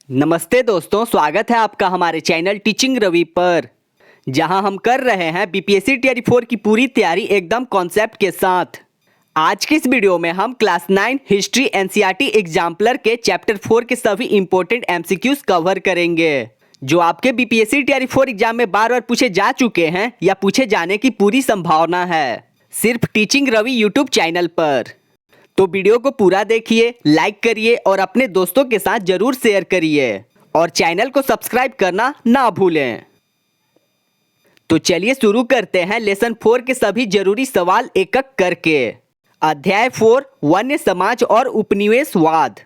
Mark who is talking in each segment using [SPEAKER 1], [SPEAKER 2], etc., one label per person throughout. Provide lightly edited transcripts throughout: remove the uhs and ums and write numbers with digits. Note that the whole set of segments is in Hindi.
[SPEAKER 1] नमस्ते दोस्तों, स्वागत है आपका हमारे चैनल टीचिंग रवि पर, जहां हम कर रहे हैं बीपीएससी टीआरई 4 की पूरी तैयारी एकदम कॉन्सेप्ट के साथ। आज की इस वीडियो में हम क्लास 9 हिस्ट्री एनसीईआरटी एग्जाम्पलर के चैप्टर 4 के सभी इंपॉर्टेंट एमसीक्यूज कवर करेंगे, जो आपके बीपीएससी टीआरई 4 एग्जाम में बार बार पूछे जा चुके हैं या पूछे जाने की पूरी संभावना है, सिर्फ टीचिंग रवि यूट्यूब चैनल पर। तो वीडियो को पूरा देखिए, लाइक करिए और अपने दोस्तों के साथ जरूर शेयर करिए और चैनल को सब्सक्राइब करना ना भूलें। तो चलिए शुरू करते हैं लेसन 4 के सभी जरूरी सवाल एक एक करके। अध्याय 4, वन्य समाज और उपनिवेशवाद।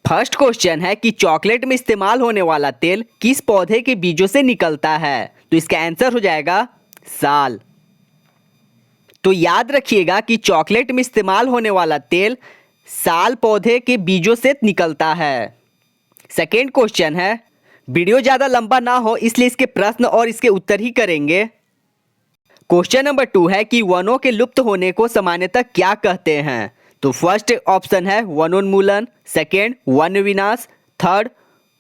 [SPEAKER 1] फर्स्ट क्वेश्चन है कि चॉकलेट में इस्तेमाल होने वाला तेल किस पौधे के बीजों से निकलता है? तो इसका आंसर हो जाएगा साल। तो याद रखिएगा कि चॉकलेट में इस्तेमाल होने वाला तेल साल पौधे के बीजों से निकलता है। सेकेंड क्वेश्चन है, वीडियो ज़्यादा लंबा ना हो इसलिए इसके प्रश्न और इसके उत्तर ही करेंगे। क्वेश्चन नंबर 2 है कि वनों के लुप्त होने को सामान्यतः क्या कहते हैं? तो फर्स्ट ऑप्शन है वनोन्मूलन, सेकेंड वन विनाश, थर्ड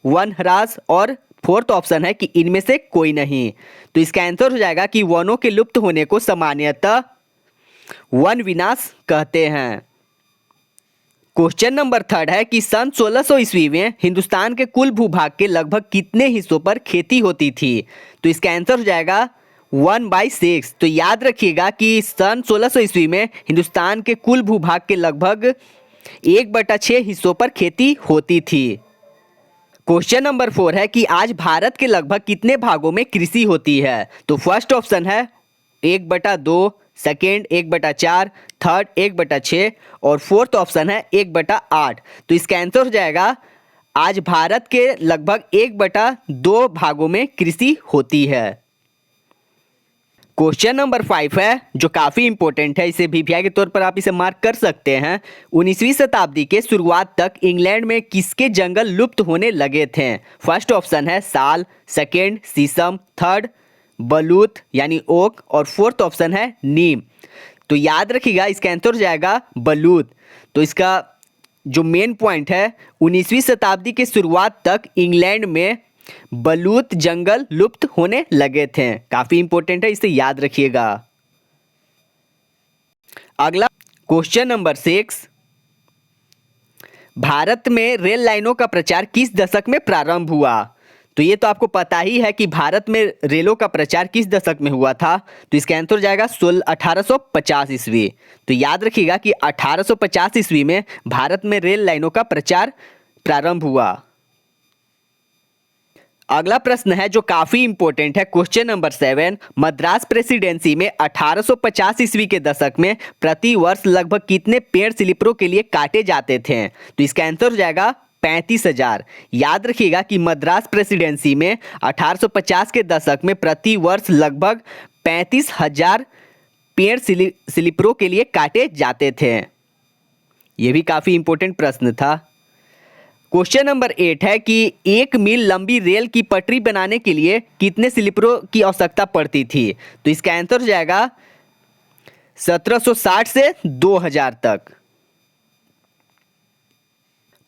[SPEAKER 1] वन ह्रास और फोर्थ ऑप्शन है कि इनमें से कोई नहीं। तो इसका आंसर हो जाएगा कि वनों के लुप्त होने को सामान्यतः वन विनाश कहते हैं। क्वेश्चन नंबर 3 है कि सन 1600 ईस्वी में हिंदुस्तान के कुल भूभाग के लगभग कितने हिस्सों पर खेती होती थी? तो इसका आंसर हो जाएगा 1/6। तो याद रखिएगा कि सन 1600 ईस्वी में हिंदुस्तान के कुल भूभाग के लगभग 1/6 हिस्सों पर खेती होती थी। क्वेश्चन नंबर 4 है कि आज भारत के लगभग कितने भागों में कृषि होती है? तो फर्स्ट ऑप्शन है 1/2, सेकेंड 1/4, थर्ड 1/6 और फोर्थ ऑप्शन है 1/8। तो इसका आंसर हो जाएगा आज भारत के लगभग 1/2 भागों में कृषि होती है। क्वेश्चन नंबर 5 है जो काफ़ी इंपॉर्टेंट है, इसे वीवीआई के तौर पर आप इसे मार्क कर सकते हैं। 19वीं शताब्दी के शुरुआत तक इंग्लैंड में किसके जंगल लुप्त होने लगे थे? फर्स्ट ऑप्शन है साल, सेकेंड शीशम, थर्ड बलूत यानी ओक और फोर्थ ऑप्शन है नीम। तो याद रखिएगा इसका आंसर हो जाएगा बलूत। तो इसका जो मेन पॉइंट है 19वीं शताब्दी के शुरुआत तक इंग्लैंड में बलूत जंगल लुप्त होने लगे थे। काफी इंपॉर्टेंट है, इसे याद रखिएगा। अगला क्वेश्चन नंबर 6, भारत में रेल लाइनों का प्रचार किस दशक में प्रारंभ हुआ? तो ये तो आपको पता ही है कि भारत में रेलों का प्रचार किस दशक में हुआ था। तो इसका आंसर हो जाएगा 1850 ईस्वी। तो याद रखिएगा कि 1850 ईस्वी में भारत में रेल लाइनों का प्रचार प्रारंभ हुआ। अगला प्रश्न है जो काफी इंपॉर्टेंट है, क्वेश्चन नंबर 7, मद्रास प्रेसिडेंसी में 1850 ईस्वी के दशक में प्रति वर्ष लगभग कितने पेड़ स्लीपरों के लिए काटे जाते थे? तो इसका आंसर हो जाएगा 35,000। याद रखिएगा कि मद्रास प्रेसिडेंसी में 1850 के दशक में प्रति वर्ष लगभग 35,000 पेड़ स्लीपरों के लिए काटे जाते थे। यह भी काफी इंपॉर्टेंट प्रश्न था। क्वेश्चन नंबर 8 है कि 1 मील लंबी रेल की पटरी बनाने के लिए कितने स्लीपरों की आवश्यकता पड़ती थी? तो इसका आंसर हो जाएगा 1760 से 2000 तक।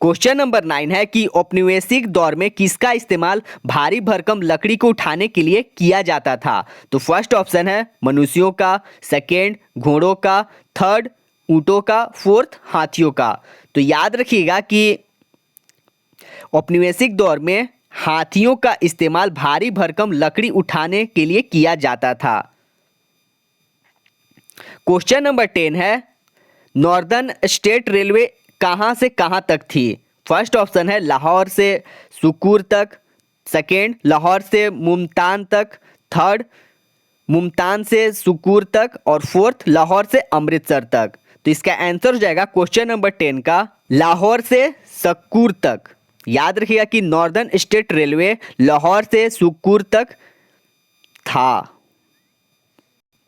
[SPEAKER 1] क्वेश्चन नंबर 9 है कि औपनिवेशिक दौर में किसका इस्तेमाल भारी भरकम लकड़ी को उठाने के लिए किया जाता था? तो फर्स्ट ऑप्शन है मनुष्यों का, सेकेंड घोड़ों का, थर्ड ऊंटों का, फोर्थ हाथियों का। तो याद रखिएगा कि औपनिवेशिक दौर में हाथियों का इस्तेमाल भारी भरकम लकड़ी उठाने के लिए किया जाता था। क्वेश्चन नंबर 10 है, नॉर्दर्न स्टेट रेलवे कहां से कहां तक थी? फर्स्ट ऑप्शन है लाहौर से सुकूर तक, सेकेंड लाहौर से मुल्तान तक, थर्ड मुल्तान से सुकूर तक और फोर्थ लाहौर से अमृतसर तक। तो इसका आंसर हो जाएगा क्वेश्चन नंबर 10 का लाहौर से सुकूर तक। याद रखिएगा कि नॉर्दर्न स्टेट रेलवे लाहौर से सुकूर तक था।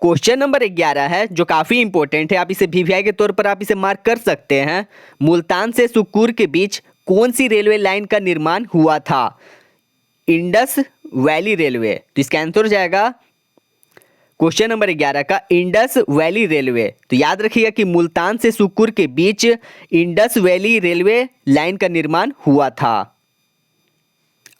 [SPEAKER 1] क्वेश्चन नंबर 11 है जो काफी इंपॉर्टेंट है, आप इसे वीवीआई के तौर पर आप इसे मार्क कर सकते हैं। मुल्तान से सुकूर के बीच कौन सी रेलवे लाइन का निर्माण हुआ था? Indus valley railway. तो इसका आंसर हो जाएगा क्वेश्चन नंबर 11 का इंडस वैली रेलवे। तो याद रखिएगा कि मुल्तान से सुकूर के बीच इंडस वैली रेलवे लाइन का निर्माण हुआ था।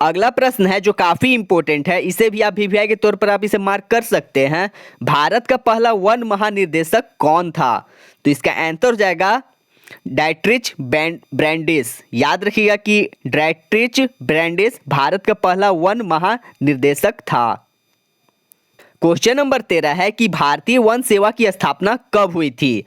[SPEAKER 1] अगला प्रश्न है जो काफी इंपॉर्टेंट है, इसे भी आप वीवीआई के तौर पर आप इसे मार्क कर सकते हैं। भारत का पहला वन महानिर्देशक कौन था? तो इसका आंसर हो जाएगा डाइट्रिच ब्रैंडिस। याद रखिएगा कि डाइट्रिच ब्रैंडिस भारत का पहला वन महानिर्देशक था। क्वेश्चन नंबर 13 है कि भारतीय वन सेवा की स्थापना कब हुई थी?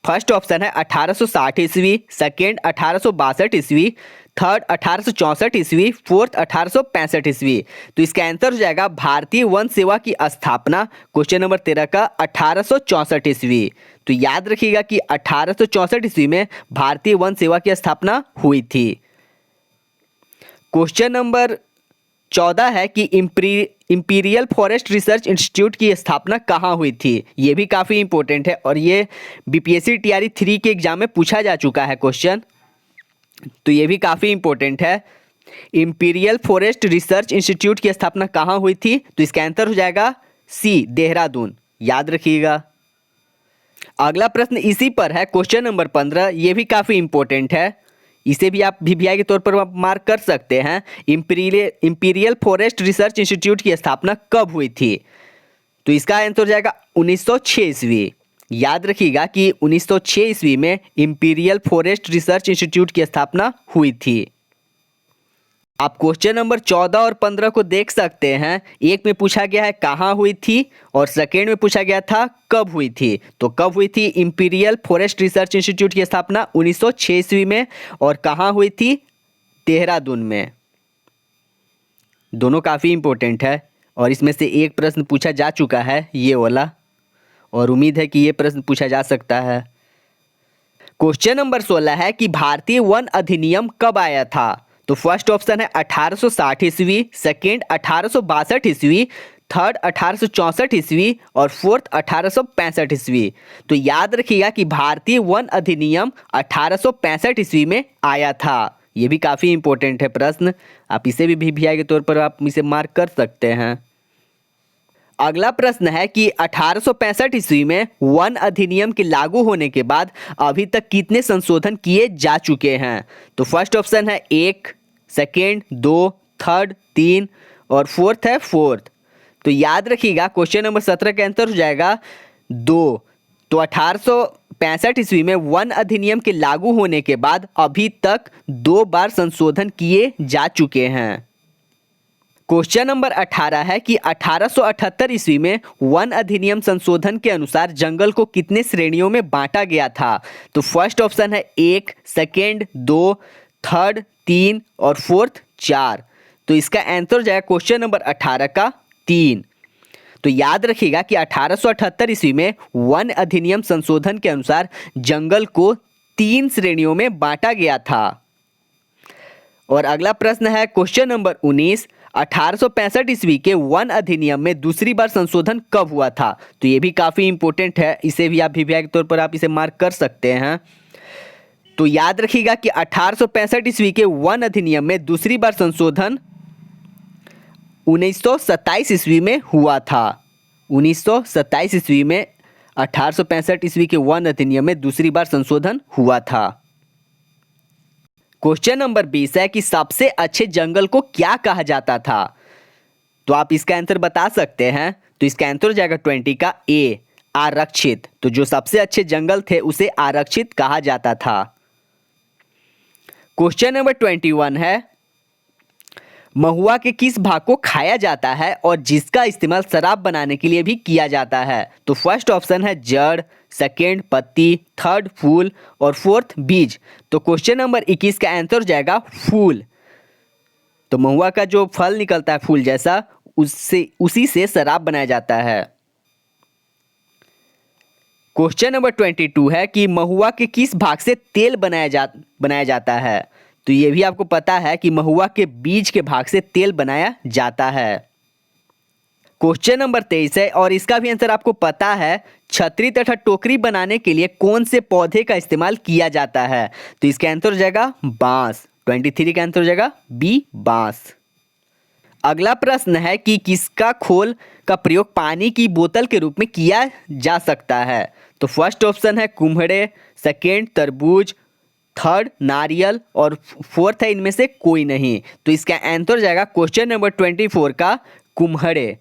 [SPEAKER 1] फर्स्ट ऑप्शन है 1860 ईस्वी, सेकेंड 1862 ईस्वी, थर्ड 1864 ईस्वी, फोर्थ 1865 ईस्वी। तो इसका आंसर हो जाएगा भारतीय वन सेवा की स्थापना क्वेश्चन नंबर 13 का 1864 ईस्वी। तो याद रखिएगा कि 1864 ईस्वी में भारतीय वन सेवा की स्थापना हुई थी। क्वेश्चन नंबर 14 है कि इंपीरियल फॉरेस्ट रिसर्च इंस्टीट्यूट की स्थापना कहाँ हुई थी? ये भी काफ़ी इंपॉर्टेंट है और ये बीपीएससी टीआरई 3 के एग्जाम में पूछा जा चुका है क्वेश्चन, तो ये भी काफ़ी इंपॉर्टेंट है। इंपीरियल फॉरेस्ट रिसर्च इंस्टीट्यूट की स्थापना कहाँ हुई थी? तो इसका आंसर हो जाएगा सी, देहरादून। याद रखिएगा। अगला प्रश्न इसी पर है, क्वेश्चन नंबर 15। ये भी काफ़ी इंपॉर्टेंट है, इसे भी आप वीवीआई के तौर पर मार्क कर सकते हैं। इंपीरियल फॉरेस्ट रिसर्च इंस्टीट्यूट की स्थापना कब हुई थी? तो इसका आंसर हो जाएगा 1906 ईस्वी। याद रखिएगा कि 1906 ईस्वी में इंपीरियल फॉरेस्ट रिसर्च इंस्टीट्यूट की स्थापना हुई थी। आप क्वेश्चन नंबर 14 और 15 को देख सकते हैं। एक में पूछा गया है कहाँ हुई थी और सेकेंड में पूछा गया था कब हुई थी। तो कब हुई थी इंपीरियल फॉरेस्ट रिसर्च इंस्टीट्यूट की स्थापना? 1906 ईस्वी में। और कहाँ हुई थी? देहरादून में। दोनों काफ़ी इंपॉर्टेंट है और इसमें से एक प्रश्न पूछा जा चुका है, ये वाला, और उम्मीद है कि ये प्रश्न पूछा जा सकता है। क्वेश्चन नंबर 16 है कि भारतीय वन अधिनियम कब आया था? तो फर्स्ट ऑप्शन है 1860 ईस्वी, सेकेंड 1862 ईस्वी, थर्ड 1864 ईस्वी और फोर्थ 1865 ईस्वी। तो याद रखिएगा कि भारतीय वन अधिनियम 1865 ईस्वी में आया था। ये भी काफ़ी इंपॉर्टेंट है प्रश्न, आप इसे भी वीवीआई के तौर पर आप इसे मार्क कर सकते हैं। अगला प्रश्न है कि 1865 ईस्वी में वन अधिनियम के लागू होने के बाद अभी तक कितने संशोधन किए जा चुके हैं? तो फर्स्ट ऑप्शन है 1, सेकेंड 2, थर्ड 3 और फोर्थ है 4। तो याद रखिएगा क्वेश्चन नंबर 17 का आंसर हो जाएगा 2। तो 1865 ईस्वी में वन अधिनियम के लागू होने के बाद अभी तक 2 बार संशोधन किए जा चुके हैं। क्वेश्चन नंबर 18 है कि 1878 ईस्वी में वन अधिनियम संशोधन के अनुसार जंगल को कितने श्रेणियों में बांटा गया था? तो फर्स्ट ऑप्शन है 1, सेकेंड 2, थर्ड 3 और फोर्थ 4। तो इसका आंसर हो जाएगा क्वेश्चन नंबर 18 का 3। तो याद रखिएगा कि 1878 ईस्वी में वन अधिनियम संशोधन के अनुसार जंगल को 3 श्रेणियों में बांटा गया था। और अगला प्रश्न है क्वेश्चन नंबर 19। 1865 ईस्वी के वन अधिनियम में दूसरी बार संशोधन कब हुआ था? तो ये भी काफ़ी इंपॉर्टेंट है, इसे भी आप वीवीआई के तौर पर आप इसे मार्क कर सकते हैं। तो याद रखिएगा कि 1865 ईस्वी के वन अधिनियम में दूसरी बार संशोधन 1927 ईस्वी में हुआ था। 1927 ईस्वी में 1865 ईस्वी के वन अधिनियम में दूसरी बार संशोधन हुआ था। क्वेश्चन नंबर 20 है कि सबसे अच्छे जंगल को क्या कहा जाता था? तो आप इसका आंसर बता सकते हैं। तो इसका आंसर हो जाएगा 20 का ए, आरक्षित। तो जो सबसे अच्छे जंगल थे उसे आरक्षित कहा जाता था। क्वेश्चन नंबर 21 है, महुआ के किस भाग को खाया जाता है और जिसका इस्तेमाल शराब बनाने के लिए भी किया जाता है? तो फर्स्ट ऑप्शन है जड़, सेकेंड पत्ती, थर्ड फूल और फोर्थ बीज। तो क्वेश्चन नंबर 21 का आंसर हो जाएगा फूल। तो महुआ का जो फल निकलता है फूल जैसा, उसी से शराब बनाया जाता है। क्वेश्चन नंबर 22 है कि महुआ के किस भाग से तेल बनाया जाता है? तो ये भी आपको पता है कि महुआ के बीज के भाग से तेल बनाया जाता है। क्वेश्चन नंबर 23 है और इसका भी आंसर आपको पता है, छतरी तथा टोकरी बनाने के लिए कौन से पौधे का इस्तेमाल किया जाता है? तो इसका आंसर हो जाएगा बांस। 23 का आंसर हो जाएगा बी, बांस। अगला प्रश्न है कि किसका खोल का प्रयोग पानी की बोतल के रूप में किया जा सकता है? तो फर्स्ट ऑप्शन है कुम्हड़े, सेकेंड तरबूज, थर्ड नारियल और फोर्थ है इनमें से कोई नहीं। तो इसका आंसर हो जाएगा क्वेश्चन नंबर 24 का कुम्हड़े।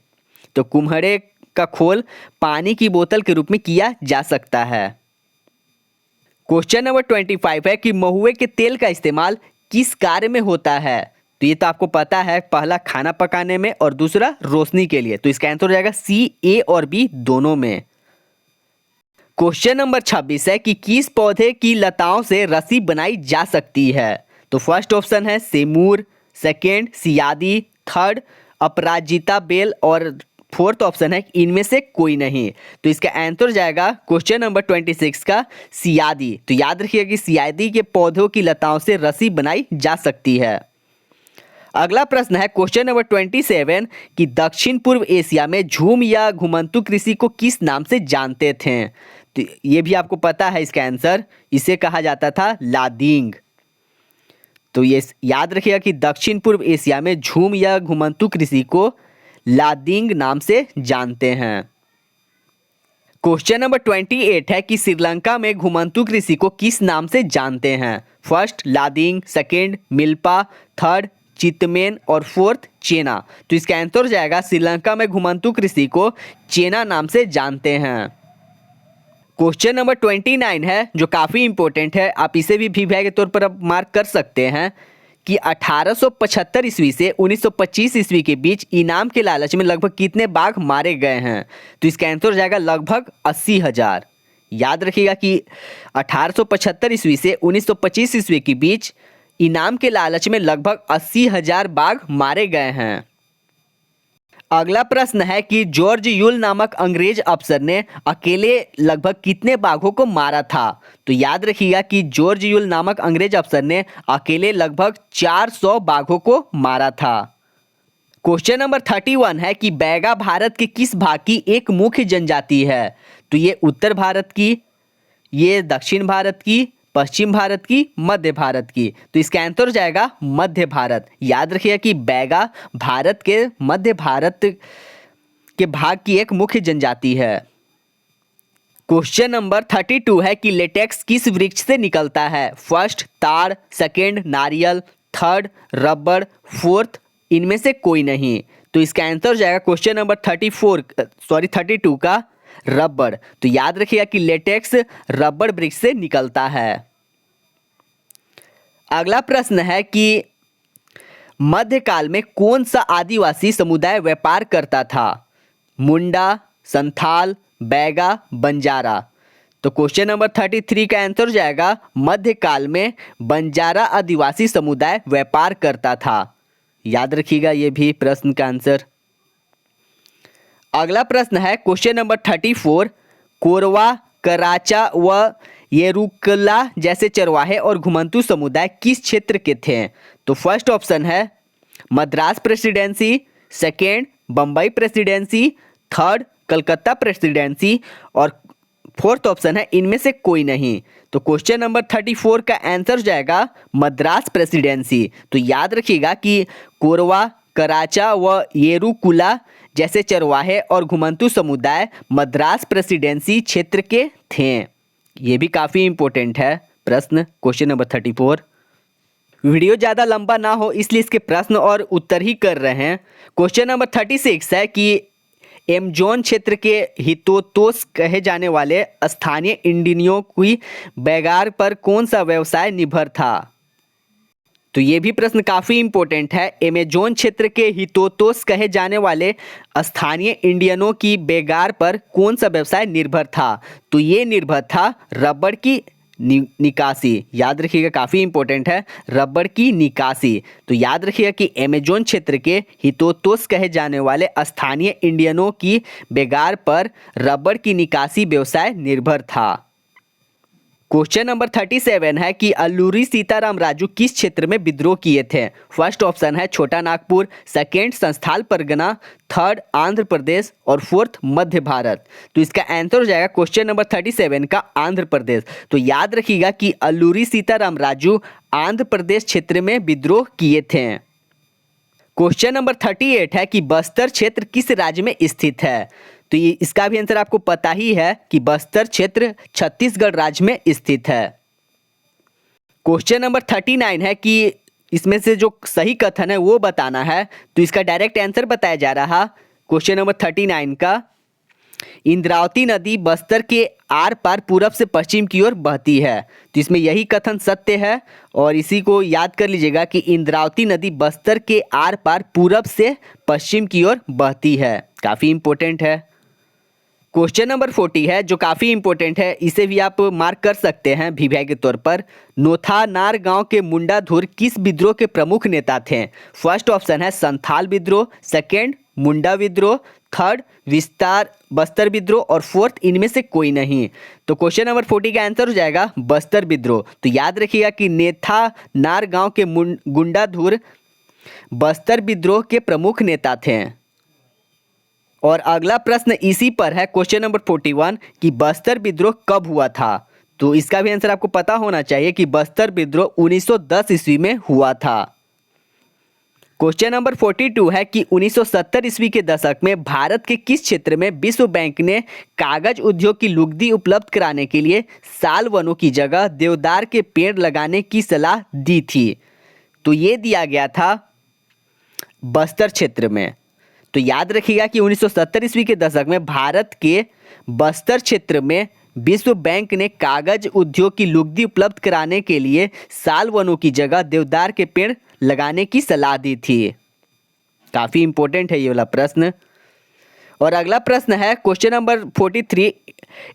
[SPEAKER 1] तो कुम्हड़े का खोल पानी की बोतल के रूप में किया जा सकता है। क्वेश्चन नंबर 25 है कि महुए के तेल का इस्तेमाल किस कार्य में होता है। तो ये तो आपको पता है, पहला खाना पकाने में और दूसरा रोशनी के लिए। तो इसका आंसर हो जाएगा सी, ए और बी दोनों में। क्वेश्चन नंबर 26 है कि किस पौधे की लताओं से रस्सी बनाई जा सकती है। तो फर्स्ट ऑप्शन है सेमूर, सेकेंड सियादी, थर्ड अपराजिता बेल और फोर्थ ऑप्शन है इनमें से कोई नहीं। तो इसका आंसर हो जाएगा क्वेश्चन नंबर 26 का सियादी। तो याद रखिएगा कि सियादी के पौधों की लताओं से रस्सी बनाई जा सकती है। अगला प्रश्न है क्वेश्चन नंबर 27 कि दक्षिण पूर्व एशिया में झूम या घुमंतु कृषि को किस नाम से जानते थे। तो ये भी आपको पता है इसका आंसर, इसे कहा जाता था लादिंग। तो ये याद रखिएगा कि दक्षिण पूर्व एशिया में झूम या घुमंतु कृषि को लादिंग नाम से जानते हैं। क्वेश्चन नंबर 28 है कि श्रीलंका में घुमंतु कृषि को किस नाम से जानते हैं। फर्स्ट लादिंग, सेकेंड मिल्पा, थर्ड चितमेन और फोर्थ चेना। तो इसका आंसर हो जाएगा श्रीलंका में घुमंतु कृषि को चेना नाम से जानते हैं। क्वेश्चन नंबर 29 है जो काफ़ी इंपॉर्टेंट है, आप इसे भी वीवीआई के तौर पर अब मार्क कर सकते हैं कि 1875 ईस्वी से 1925 ईस्वी के बीच इनाम के लालच में लगभग कितने बाघ मारे गए हैं। तो इसका आंसर हो जाएगा लगभग 80,000। याद रखिएगा कि 1875 ईस्वी से 1925 ईस्वी के बीच इनाम के लालच में लगभग 80,000 बाघ मारे गए हैं। अगला प्रश्न है कि जॉर्ज यूल नामक अंग्रेज अफसर ने अकेले लगभग कितने बाघों को मारा था। तो याद रखिएगा कि जॉर्ज यूल नामक अंग्रेज अफसर ने अकेले लगभग 400 बाघों को मारा था। क्वेश्चन नंबर 31 है कि बैगा भारत के किस भाग की एक मुख्य जनजाति है। तो ये उत्तर भारत की, ये दक्षिण भारत की, पश्चिम भारत की, मध्य भारत की। तो इसका आंसर हो जाएगा मध्य भारत। याद रखिएगा कि बैगा भारत के मध्य भारत के भाग की एक मुख्य जनजाति है। क्वेश्चन नंबर 32 है कि लेटेक्स किस वृक्ष से निकलता है। फर्स्ट ताड़, सेकेंड नारियल, थर्ड रबड़, फोर्थ इनमें से कोई नहीं। तो इसका आंसर हो जाएगा क्वेश्चन नंबर 32 का रबड़। तो याद रखिएगा कि लेटेक्स रबड़ वृक्ष से निकलता है। अगला प्रश्न है कि मध्यकाल में कौन सा आदिवासी समुदाय व्यापार करता था। मुंडा, संथाल, बैगा, बंजारा। तो क्वेश्चन नंबर 33 का आंसर हो जाएगा मध्यकाल में बंजारा आदिवासी समुदाय व्यापार करता था। याद रखिएगा ये भी प्रश्न का आंसर। अगला प्रश्न है क्वेश्चन नंबर 34 कोरवा, कराचा व येरुकला जैसे चरवाहे और घुमंतू समुदाय किस क्षेत्र के थे। तो फर्स्ट ऑप्शन है Madras presidency, second Bombay presidency, third Calcutta presidency और फोर्थ ऑप्शन है इनमें से कोई नहीं। तो क्वेश्चन नंबर 34 का आंसर हो जाएगा मद्रास प्रेसिडेंसी। तो याद रखिएगा कि कोरवा, कराचा व येरुकुला जैसे चरवाहे और घुमंतू समुदाय मद्रास प्रेसिडेंसी क्षेत्र के थे। ये भी काफ़ी इंपॉर्टेंट है प्रश्न क्वेश्चन नंबर 34। वीडियो ज़्यादा लंबा ना हो इसलिए इसके प्रश्न और उत्तर ही कर रहे हैं। क्वेश्चन नंबर 36 है कि एमजोन क्षेत्र के हितोतोस कहे जाने वाले स्थानीय इंडियनों की बैगार पर कौन सा व्यवसाय निर्भर था। तो ये भी प्रश्न काफ़ी इंपॉर्टेंट है। एमेजोन क्षेत्र के हितोतोस कहे जाने वाले स्थानीय इंडियनों की बेगार पर कौन सा व्यवसाय निर्भर था। तो ये निर्भर था रबड़ की निकासी। याद रखिएगा काफ़ी इंपॉर्टेंट है रबड़ की निकासी। तो याद रखिएगा कि एमेजोन क्षेत्र के हितोतोस कहे जाने वाले स्थानीय इंडियनों की बेगार पर रबड़ की निकासी व्यवसाय निर्भर था। क्वेश्चन नंबर 37 है कि अल्लूरी सीताराम राजू किस क्षेत्र में विद्रोह किए थे। फर्स्ट ऑप्शन है छोटा नागपुर, सेकेंड संस्थाल परगना, थर्ड आंध्र प्रदेश और फोर्थ मध्य भारत। तो इसका आंसर हो जाएगा क्वेश्चन नंबर 37 का आंध्र प्रदेश। तो याद रखिएगा कि अल्लूरी सीताराम राजू आंध्र प्रदेश क्षेत्र में विद्रोह किए थे। क्वेश्चन नंबर 38 है कि बस्तर क्षेत्र किस राज्य में स्थित है। तो ये इसका भी आंसर आपको पता ही है कि बस्तर क्षेत्र छत्तीसगढ़ राज्य में स्थित है। क्वेश्चन नंबर 39 है कि इसमें से जो सही कथन है वो बताना है। तो इसका डायरेक्ट आंसर बताया जा रहा क्वेश्चन नंबर 39 का, इंद्रावती नदी बस्तर के आर पार पूरब से पश्चिम की ओर बहती है। तो इसमें यही कथन सत्य है और इसी को याद कर लीजिएगा कि इंद्रावती नदी बस्तर के आर पार पूरब से पश्चिम की ओर बहती है। काफ़ी इंपॉर्टेंट है। क्वेश्चन नंबर 40 है जो काफ़ी इंपॉर्टेंट है, इसे भी आप मार्क कर सकते हैं भिवाई के तौर पर। नोथानार गांव के मुंडाधुर किस विद्रोह के प्रमुख नेता थे? फर्स्ट ऑप्शन है संथाल विद्रोह, सेकेंड मुंडा विद्रोह, थर्ड विस्तार बस्तर विद्रोह और फोर्थ इनमें से कोई नहीं। तो क्वेश्चन नंबर 40 का आंसर हो जाएगा बस्तर विद्रोह। तो याद रखिएगा कि नेथानार गांव के गुंडाधुर बस्तर विद्रोह के प्रमुख नेता थे। और अगला प्रश्न इसी पर है, क्वेश्चन नंबर 41 कि बस्तर विद्रोह कब हुआ था? तो इसका भी आंसर आपको पता होना चाहिए कि बस्तर विद्रोह 1910 ईस्वी में हुआ था। क्वेश्चन नंबर 42 है कि 1970 ईस्वी के दशक में भारत के किस क्षेत्र में विश्व बैंक ने कागज उद्योग की लुगदी उपलब्ध कराने के लिए साल वनों की जगह देवदार के पेड़ लगाने की सलाह दी थी? तो ये दिया गया था बस्तर क्षेत्र में। तो याद रखिएगा कि 1970 ईस्वी के दशक में भारत के बस्तर क्षेत्र में विश्व बैंक ने कागज उद्योग की लुगदी उपलब्ध कराने के लिए साल वनों की जगह देवदार के पेड़ लगाने की सलाह दी थी। काफ़ी इंपॉर्टेंट है ये वाला प्रश्न। और अगला प्रश्न है क्वेश्चन नंबर 43,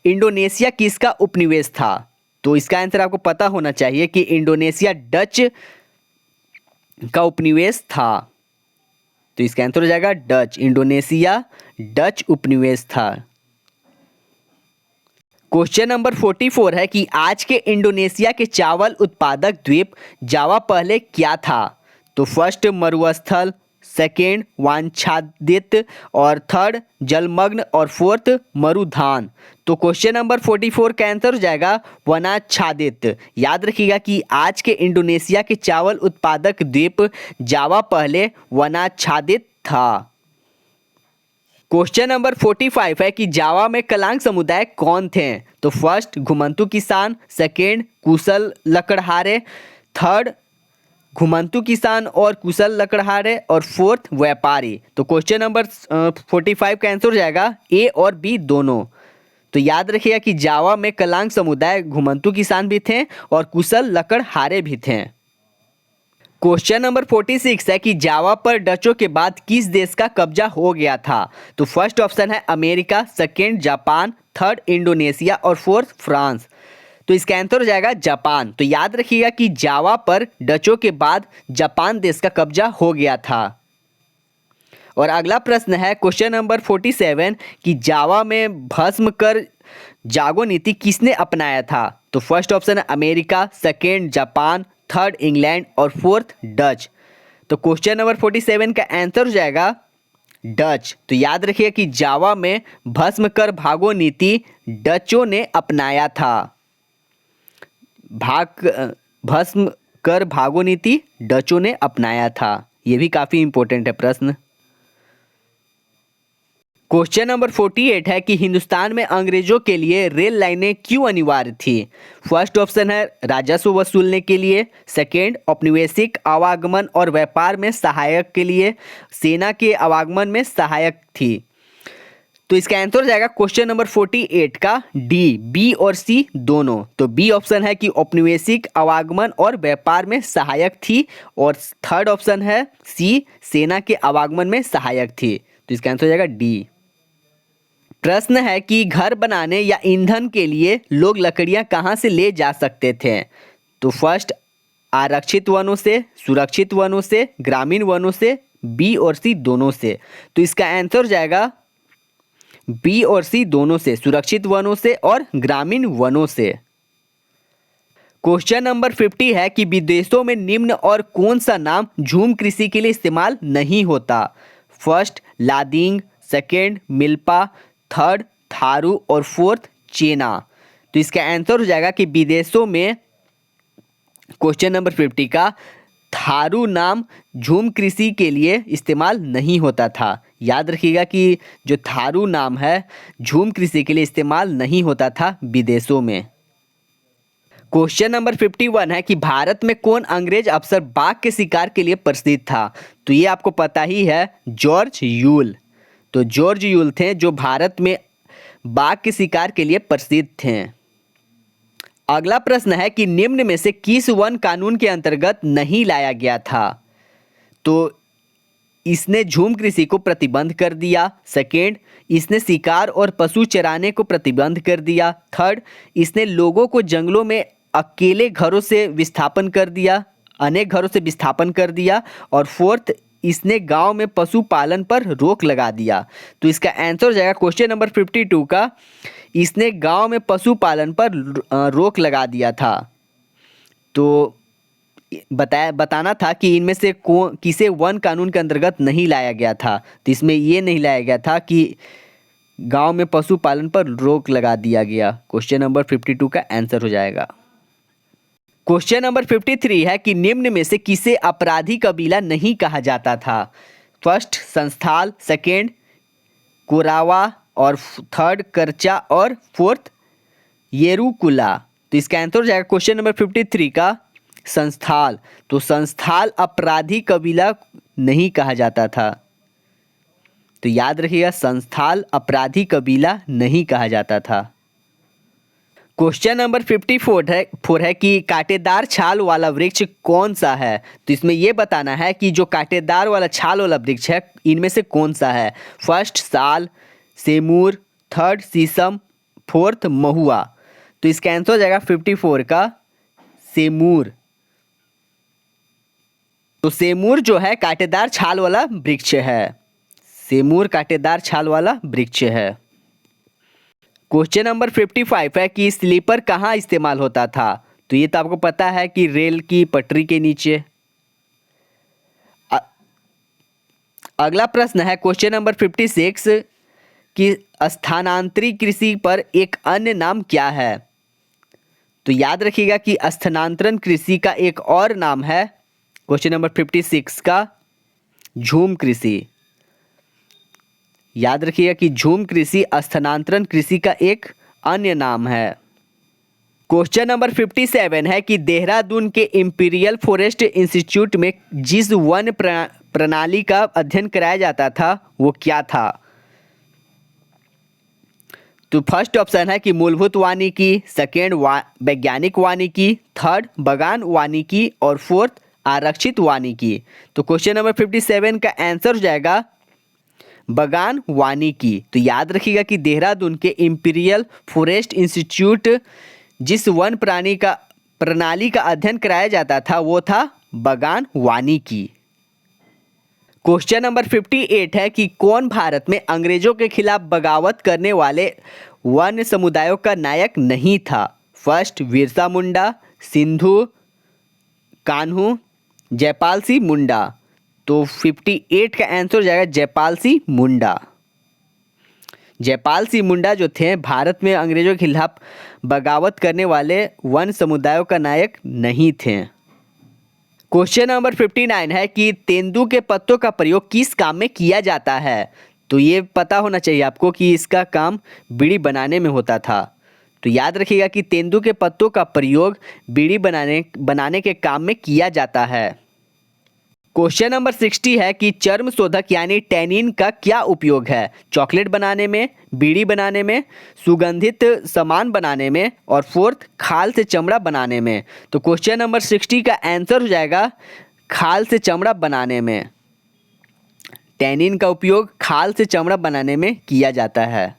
[SPEAKER 1] इंडोनेशिया किसका उपनिवेश था? तो इसका आंसर आपको पता होना चाहिए कि इंडोनेशिया डच का उपनिवेश था। तो इसका आंसर हो जाएगा डच। इंडोनेशिया डच उपनिवेश था। क्वेश्चन नंबर 44 है कि आज के इंडोनेशिया के चावल उत्पादक द्वीप जावा पहले क्या था? तो फर्स्ट मरुस्थल, सेकेंड वांछादित और थर्ड जलमग्न और फोर्थ मरुधान। तो क्वेश्चन नंबर 44 का आंसर हो जाएगा वनाच्छादित। याद रखिएगा कि आज के इंडोनेशिया के चावल उत्पादक द्वीप जावा पहले वनाच्छादित था। क्वेश्चन नंबर 45 है कि जावा में कलांग समुदाय कौन थे? तो फर्स्ट घुमंतू किसान, सेकेंड कुशल लकड़हारे, थर्ड घुमंतू किसान और कुशल लकड़हारे और फोर्थ व्यापारी। तो क्वेश्चन नंबर 45 का आंसर हो जाएगा ए और बी दोनों। तो याद रखिएगा कि जावा में कलांग समुदाय घुमंतू किसान भी थे और कुशल लकड़हारे भी थे। क्वेश्चन नंबर 46 है कि जावा पर डचों के बाद किस देश का कब्जा हो गया था? तो फर्स्ट ऑप्शन है America, second Japan, third Indonesia और फोर्थ फ्रांस। तो इसका आंसर हो जाएगा जापान। तो याद रखिएगा कि जावा पर डचों के बाद जापान देश का कब्जा हो गया था। और अगला प्रश्न है क्वेश्चन नंबर 47 कि जावा में भस्म कर जागो नीति किसने अपनाया था? तो फर्स्ट ऑप्शन है America, second Japan, third England और फोर्थ डच। तो क्वेश्चन नंबर 47 का आंसर हो जाएगा डच। तो याद रखिए कि जावा में भस्म कर भागो नीति डचों ने अपनाया था। भस्म कर भागो नीति डचों ने अपनाया था। यह भी काफी इंपॉर्टेंट है प्रश्न। क्वेश्चन नंबर 48 है कि हिंदुस्तान में अंग्रेजों के लिए रेल लाइनें क्यों अनिवार्य थी? फर्स्ट ऑप्शन है राजस्व वसूलने के लिए, सेकेंड औपनिवेशिक आवागमन और व्यापार में सहायक के लिए, सेना के आवागमन में सहायक थी। तो इसका आंसर हो जाएगा क्वेश्चन नंबर 48 का डी, बी और सी दोनों। तो बी ऑप्शन है कि औपनिवेशिक आवागमन और व्यापार में सहायक थी और थर्ड ऑप्शन है सी, सेना के आवागमन में सहायक थी। तो इसका आंसर हो जाएगा डी। प्रश्न है कि घर बनाने या ईंधन के लिए लोग लकड़ियां कहां से ले जा सकते थे? तो फर्स्ट आरक्षित वनों से, सुरक्षित वनों से, ग्रामीण वनों से, बी और सी दोनों से। तो इसका आंसर हो जाएगा बी और सी दोनों से, सुरक्षित वनों से और ग्रामीण वनों से। क्वेश्चन नंबर 50 है कि विदेशों में निम्न और कौन सा नाम झूम कृषि के लिए इस्तेमाल नहीं होता? फर्स्ट लादिंग, सेकेंड मिल्पा, थर्ड थारू और फोर्थ चेना। तो इसका आंसर हो जाएगा कि विदेशों में क्वेश्चन नंबर 50 का थारू नाम झूम कृषि के लिए इस्तेमाल नहीं होता था। याद रखिएगा कि जो थारू नाम है झूम कृषि के लिए इस्तेमाल नहीं होता था विदेशों में। क्वेश्चन नंबर 51 है कि भारत में कौन अंग्रेज अफसर बाघ के शिकार के लिए प्रसिद्ध था? तो ये आपको पता ही है, जॉर्ज यूल। तो जॉर्ज यूल थे जो भारत में बाघ के शिकार के लिए प्रसिद्ध थे। अगला प्रश्न है कि निम्न में से किस वन कानून के अंतर्गत नहीं लाया गया था? तो इसने झूम कृषि को प्रतिबंध कर दिया। सेकेंड, इसने शिकार और पशु चराने को प्रतिबंध कर दिया। थर्ड, इसने लोगों को जंगलों में अकेले घरों से विस्थापन कर दिया, अनेक घरों से विस्थापन कर दिया। और फोर्थ, इसने गांव में पशुपालन पर रोक लगा दिया। तो इसका आंसर हो जाएगा क्वेश्चन नंबर 52 का, इसने गांव में पशुपालन पर रोक लगा दिया था। तो बताना था कि इनमें से किसे वन कानून के अंतर्गत नहीं लाया गया था। तो इसमें ये नहीं लाया गया था कि गांव में पशुपालन पर रोक लगा दिया गया। क्वेश्चन नंबर 52 का आंसर हो जाएगा। क्वेश्चन नंबर 53 है कि निम्न में से किसे अपराधी कबीला नहीं कहा जाता था? फर्स्ट, संस्थाल। सेकेंड, कोरावा। और थर्ड, करचा। और फोर्थ, येरुकुला। तो इसका आंसर हो जाएगा क्वेश्चन नंबर 53 का, संस्थाल। तो संस्थाल अपराधी कबीला नहीं कहा जाता था। तो याद रखिएगा, संस्थाल अपराधी कबीला नहीं कहा जाता था। क्वेश्चन नंबर 54 है कि कांटेदार छाल वाला वृक्ष कौन सा है? तो इसमें यह बताना है कि जो कांटेदार वाला छाल वाला वृक्ष है इनमें से कौन सा है। फर्स्ट, साल। सेमूर। थर्ड, शीशम। फोर्थ, महुआ। तो इसका आंसर हो जाएगा 54 का, सेमूर। तो सेमूर जो है कांटेदार छाल वाला वृक्ष है। सेमूर कांटेदार छाल वाला वृक्ष है। क्वेश्चन नंबर 55 है कि स्लीपर कहाँ इस्तेमाल होता था? तो ये तो आपको पता है कि रेल की पटरी के नीचे। अगला प्रश्न है क्वेश्चन नंबर 56 कि स्थानांतरित कृषि पर एक अन्य नाम क्या है? तो याद रखिएगा कि स्थानांतरण कृषि का एक और नाम है, क्वेश्चन नंबर 56 का, झूम कृषि। याद रखिएगा कि झूम कृषि स्थानांतरण कृषि का एक अन्य नाम है। क्वेश्चन नंबर 57 है कि देहरादून के इंपीरियल फॉरेस्ट इंस्टीट्यूट में जिस वन प्रणाली का अध्ययन कराया जाता था वो क्या था? तो फर्स्ट ऑप्शन है कि मूलभूत वानिकी। सेकेंड, वैज्ञानिक वानिकी। थर्ड, बगान वानिकी। और फोर्थ, आरक्षित वानिकी। तो क्वेश्चन नंबर 57 का आंसर हो जाएगा बगान वानिकी। तो याद रखिएगा कि देहरादून के इंपीरियल फॉरेस्ट इंस्टीट्यूट जिस वन प्रणाली का अध्ययन कराया जाता था वो था बगान वानिकी। क्वेश्चन नंबर 58 है कि कौन भारत में अंग्रेजों के खिलाफ बगावत करने वाले वन समुदायों का नायक नहीं था? फर्स्ट, बिरसा मुंडा। सिंधु, कान्हू, जयपाल सिंह मुंडा। तो 58 का आंसर हो जाएगा जयपाल सिंह मुंडा। जयपाल सिंह मुंडा जो थे भारत में अंग्रेजों के खिलाफ बगावत करने वाले वन समुदायों का नायक नहीं थे। क्वेश्चन नंबर 59 है कि तेंदू के पत्तों का प्रयोग किस काम में किया जाता है? तो ये पता होना चाहिए आपको कि इसका काम बीड़ी बनाने में होता था। तो याद रखिएगा कि तेंदू के पत्तों का प्रयोग बीड़ी बनाने के काम में किया जाता है। क्वेश्चन नंबर 60 है कि चर्म शोधक यानी टैनिन का क्या उपयोग है? चॉकलेट बनाने में, बीड़ी बनाने में, सुगंधित सामान बनाने में। और फोर्थ, खाल से चमड़ा बनाने में। तो क्वेश्चन नंबर 60 का आंसर हो जाएगा खाल से चमड़ा बनाने में। टैनिन का उपयोग खाल से चमड़ा बनाने में किया जाता है।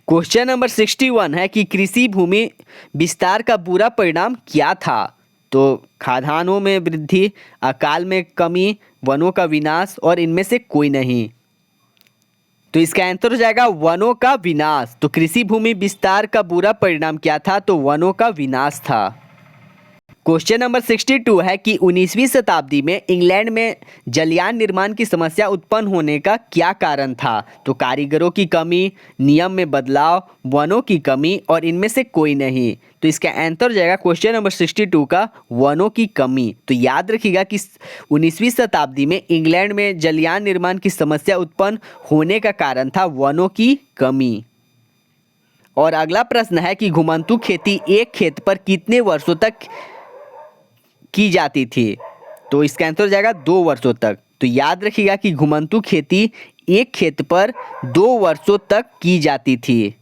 [SPEAKER 1] क्वेश्चन नंबर 61 है कि कृषि भूमि विस्तार का बुरा परिणाम क्या था? तो खाद्यान्नों में वृद्धि, अकाल में कमी, वनों का विनाश और इनमें से कोई नहीं। तो इसका आंसर हो जाएगा वनों का विनाश। तो कृषि भूमि विस्तार का बुरा परिणाम क्या था? तो वनों का विनाश था। क्वेश्चन नंबर 62 है कि 19वीं शताब्दी में इंग्लैंड में जलयान निर्माण की समस्या उत्पन्न होने का क्या कारण था? तो कारीगरों की कमी, नियम में बदलाव, वनों की कमी और इनमें से कोई नहीं। तो इसका आंसर हो जाएगा क्वेश्चन नंबर 62 का वनों की कमी। तो याद रखिएगा कि 19वीं शताब्दी में इंग्लैंड में जलयान निर्माण की समस्या उत्पन्न होने का कारण था वनों की कमी। और अगला प्रश्न है कि घुमंतू खेती एक खेत पर कितने वर्षों तक की जाती थी? तो इसका आंसर हो जाएगा 2 वर्षों तक। तो याद रखिएगा कि घुमंतू खेती एक खेत पर 2 वर्षों तक की जाती थी।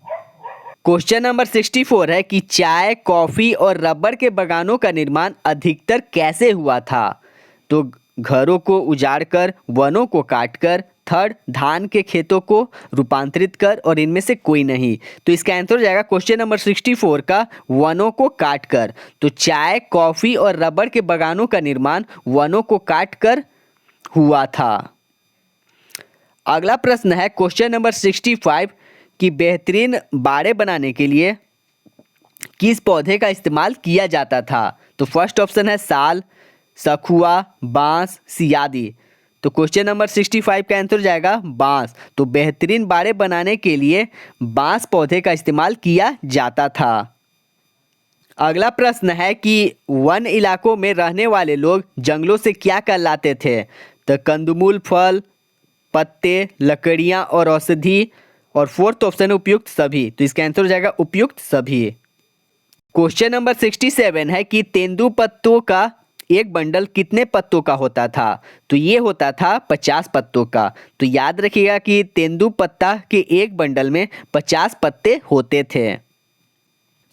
[SPEAKER 1] क्वेश्चन नंबर 64 है कि चाय, कॉफी और रबर के बागानों का निर्माण अधिकतर कैसे हुआ था? तो घरों को उजाड़कर, वनों को काटकर, थर्ड धान के खेतों को रूपांतरित कर, और इनमें से कोई नहीं। तो इसका आंसर हो जाएगा क्वेश्चन नंबर 64 का वनों को काटकर। तो चाय, कॉफी और रबर के बागानों का निर्माण वनों को काटकर हुआ था। अगला प्रश्न है क्वेश्चन नंबर 65 कि बेहतरीन बाड़े बनाने के लिए किस पौधे का इस्तेमाल किया जाता था? तो फर्स्ट ऑप्शन है साल, सखुआ, बांस, सियादी। तो क्वेश्चन नंबर 65 का आंसर हो जाएगा बांस। तो बेहतरीन बाड़े बनाने के लिए बांस पौधे का इस्तेमाल किया जाता था। अगला प्रश्न है कि वन इलाकों में रहने वाले लोग जंगलों से क्या कर लाते थे? तो कंदमूल, फल, पत्ते, लकड़ियां और औषधि, और फोर्थ ऑप्शन है उपयुक्त सभी। तो इसका आंसर हो जाएगा उपयुक्त सभी। क्वेश्चन नंबर 67 है कि तेंदु पत्तों का एक बंडल कितने पत्तों का होता था? तो ये होता था 50 पत्तों का। तो याद रखिएगा कि तेंदु पत्ता के एक बंडल में 50 पत्ते होते थे।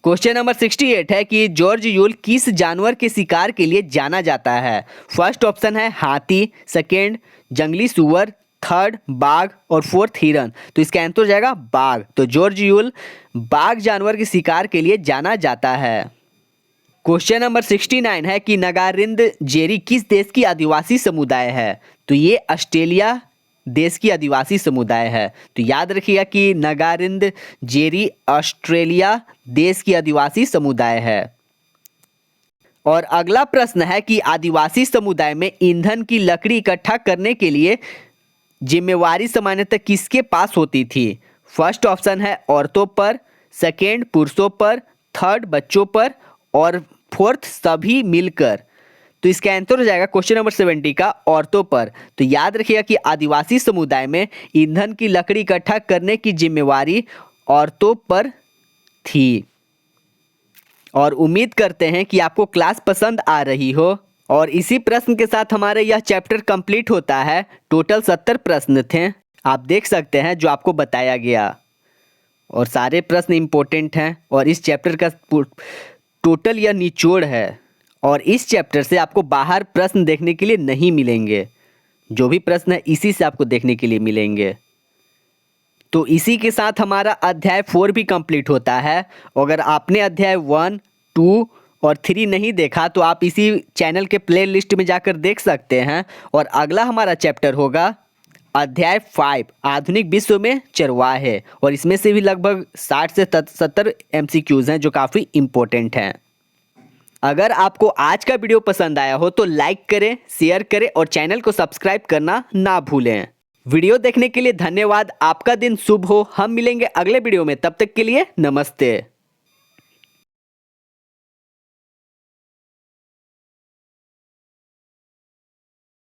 [SPEAKER 1] क्वेश्चन नंबर 68 है कि जॉर्ज यूल किस जानवर के शिकार के लिए जाना जाता है? फर्स्ट ऑप्शन है हाथी, सेकेंड जंगली सुअर, थर्ड बाघ, और फोर्थ हिरन। तो इसका आंसर हो जाएगा बाघ। तो जॉर्ज यूल बाघ जानवर के शिकार के लिए जाना जाता है। क्वेश्चन नंबर 69 है कि नगारिंद जेरी किस देश की आदिवासी समुदाय है? तो ये ऑस्ट्रेलिया देश की आदिवासी समुदाय है। तो याद रखिएगा कि नगारिंद जेरी ऑस्ट्रेलिया देश की आदिवासी समुदाय है। और अगला प्रश्न है कि आदिवासी समुदाय में ईंधन की लकड़ी इकट्ठा करने के लिए जिम्मेवारी सामान्यतः किसके पास होती थी? फर्स्ट ऑप्शन है औरतों पर, सेकेंड पुरुषों पर, थर्ड बच्चों पर, और फोर्थ सभी मिलकर। तो इसका आंसर हो जाएगा क्वेश्चन नंबर 70 का औरतों पर। तो याद रखिएगा कि आदिवासी समुदाय में ईंधन की लकड़ी इकट्ठा करने की जिम्मेवारी औरतों पर थी। और उम्मीद करते हैं कि आपको क्लास पसंद आ रही हो। और इसी प्रश्न के साथ हमारे यह चैप्टर कंप्लीट होता है। टोटल 70 प्रश्न थे, आप देख सकते हैं जो आपको बताया गया, और सारे प्रश्न इम्पोर्टेंट हैं। और इस चैप्टर का टोटल यह निचोड़ है, और इस चैप्टर से आपको बाहर प्रश्न देखने के लिए नहीं मिलेंगे। जो भी प्रश्न है इसी से आपको देखने के लिए मिलेंगे। तो इसी के साथ हमारा अध्याय 4 भी कंप्लीट होता है। अगर आपने अध्याय 1, 2 और 3 नहीं देखा तो आप इसी चैनल के प्ले लिस्ट में जाकर देख सकते हैं। और अगला हमारा चैप्टर होगा अध्याय 5 आधुनिक विश्व में चरवाहे, और इसमें से भी लगभग 60 से 70 MCQs हैं जो काफ़ी इम्पोर्टेंट हैं। अगर आपको आज का वीडियो पसंद आया हो तो लाइक करें, शेयर करें और चैनल को सब्सक्राइब करना ना भूलें। वीडियो देखने के लिए धन्यवाद। आपका दिन शुभ हो। हम मिलेंगे अगले वीडियो में, तब तक के लिए नमस्ते।